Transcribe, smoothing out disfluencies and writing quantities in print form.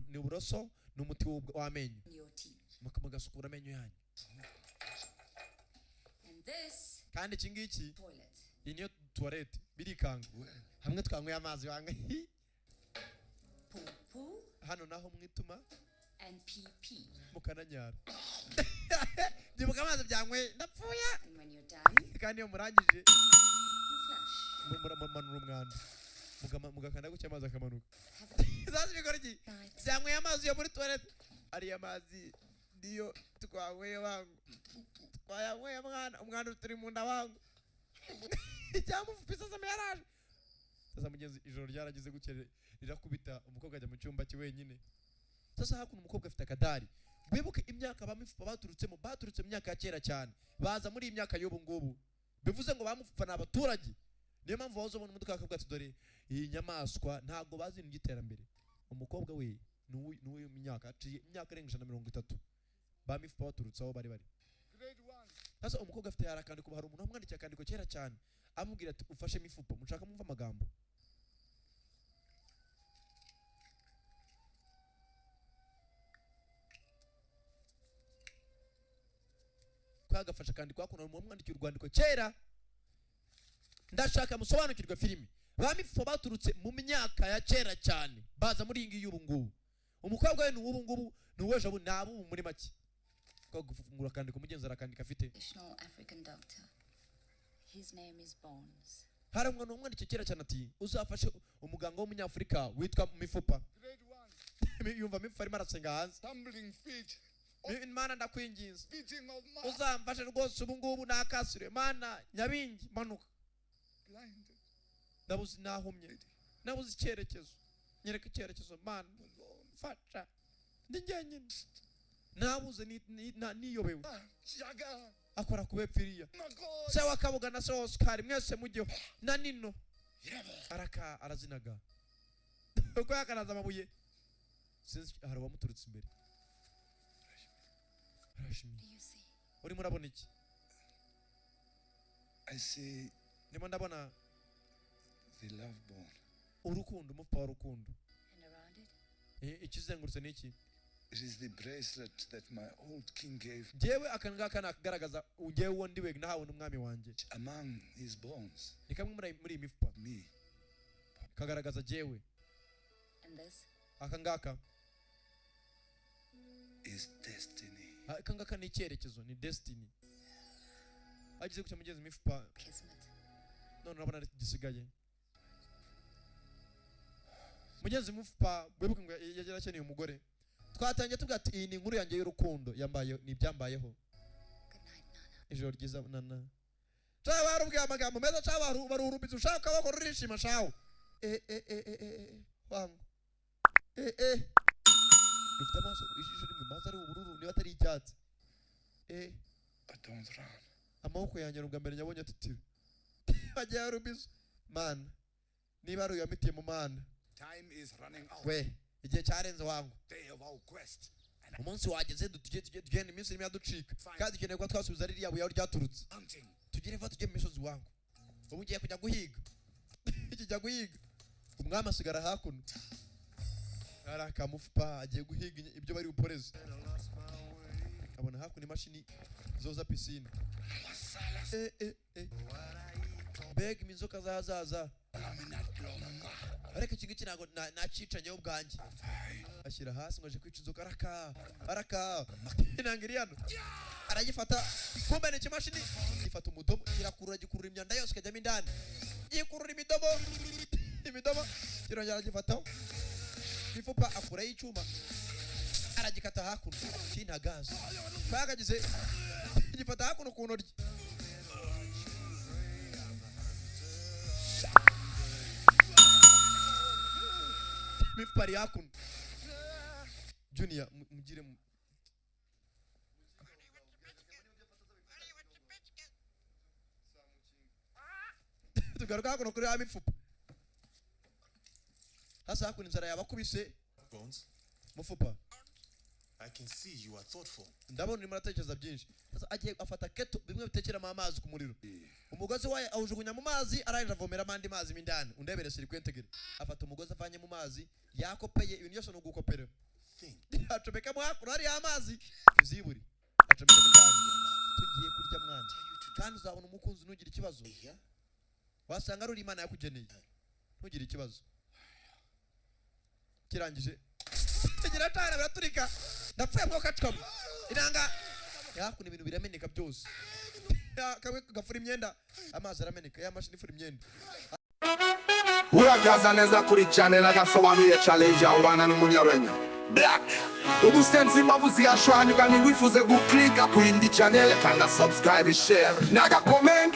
ni uburoso n'umuti w'amenyo mugasukura amenyo yanyu. Kandi iki ngiki iyi niyo toilette birikanga hamwe twanyweye amazi wange hano naho mwituma and PP mukananyara ndibuka amazi byankwe ndapfuya and when you're done kandi iyo murangije you flush muramanura umwanda mugakanda gucya amazi akamanuka. Zazi bikora iki byanyweye amazi yo muri toilette ari amazi ndiyo twanyweye wangu twayanyweye umwana turi mu nda wangu cyamufisa sama yaraje. Sasa mugenzi ijoro ryaragize gukere rirakubita umukobwa ajya mu cyumba cye wenyine. Sasa hakuno umukobwa afite akadari bibuke imyaka bamufupa baturutse mu myaka ya kera cyane baza muri imyaka y'ubu ngubu bivuze ngo bamufupa n'abaturage. Niyo mpamvu wazo ubona umuduka akavuga ati dore iyi nyamaswa ntago bazi ibintu by'iterambere. Umukobwa we n'uyu imyaka irenga 130 bamufupa baturutse aho bari. Sasa umukobwa afite yarakandiko hari umuntu amwandikiye akandiko kera cyane amubwira ati ufashe mifupa mushaka mumva amagambo. Kwagafasha kandi kwakuna umuntu amwandikiye urwandiko kera ndashaka musobanukirwa filimi bamifupa baturutse mu myaka ya kera cyane baza muri iyi y'ubu ngubu. Umukobwa we n'ubu ngubu n'uweje abo nabo muri make gufungura kandi kumugenza arakandika afite African doctor. His name is Bones. Haramwe n'umwandike kera cyane ati uzafashe umuganga w'umunyafrika witwa Mifupa. Yumva Mifupa ari marasenga hanze tumbling feet Mana ndakwinginze uzamfashe rwose ubu ngubu nakasire Mana nyabingi manuka ndabuze nahumye nabuze icyerekezo nyereka icyerekezo Mana fasha ndi njyenyine nabuze niyobewe akora kubepfiriya se wakabuga na se Oscar mwese mujyeho na nino araka arazinaga uko yakanaza amabuye sinzi hari wamuturutse imbere arashimye uri murabona iki I see ndimo ndabona the love bone urukundo umufupa w'urukundo And around it ikizengurutse niki it is the bracelet that my old king gave jewe akanga kana kugaragaza ugiye wondi we nahawe n'umwami wanje among his bones ni kamwe muri imifupa me kagaragaza jewe and this akangaka is destiny akangaka ni icyerekezo ni destiny agize gucya mugenzi imifupa kismet. none urabona gisigaye mugenzi imifupa wibuke ngo yagera akeneye umugore twatangiye tuvuga ati iyi ni inkuru yanjye y'urukundo yambaye ni byambayeho. Good night, Nana. Ijoro ryiza Nana cyaba barubwiye amagambo meza cyaba barurubiza ushaka bakora urishima shawo wangu dufite amaso ijisho rimwe maze ari ubururu niba atari icyatsi but don't run amaboko yanjye ubwa mbere nyabonye atitiwe bajya rubizo man niba ari uyamitiye mu mana time is running out we igihe cyarenze wangu day of our quest umunsi wageze tugende iminsi irimo yaducika kandi dukeneye ko twasubiza ririya buye ryaturutse tugire vuba tujye mu misozi wangu ubu ugiye kujya guhiga kijya guhiga umwami asigara hakuno arakamufupa agiye guhiga ibyo bari buporeze abona hakuno imashini zoza pisine beg minzoka zazaza ariko iki ntago nacicanyeho ubwanjye ashyira hasi ngo aje kwica inzoka araka inangiri hano aragifata kumbe ni ikimashini gifata umudomo gikurura imyanda yose ikajyamo indani gikurura imidomo kirongera agifataho Mifupa akuraho icyuma aragikata hakuno kinagaza twagagize gifata hakuno ku ntoryi Mifupa ari hakuno Junior mugire tugaruka hakuno kuri ya mifupa hasa hakuno inzara yabakubise Bones, Mufupa I can see you are thoughtful. ndabona urimo uratekereza byinshi. Sasa agiye afata keto bimwe bitekeramo amazi ku muriro, umugozi wayo awujugunya mu mazi, arangije avomeramo andi mazi mindani. Undebere siri kwentegere, afata umugozi avanye mu mazi yakopeye, ibintu byose n'ugukopera, acomekamo hakuno hari amazi uziburi, acomeka mindani. Tugiye kurya mwana kandi uzabona umukunzi ntugire ikibazo, wasanga ari Imana yakugeneye ntugire ikibazo. Kirangije kigira tana biraturika, ndapfuye mwo kacwamo iranga yakuno ibintu birameneka byose, kamwe gafura imyenda amazi arameneka, ya mashini ifura imyenda. Urakaza neza kuri channel agasobanuye challenge abana n'umunyarwenya Black ubusenzi mabuzi yashwanyuka, ni wifuze guklika ku yindi channel kandi subscribe share naga comment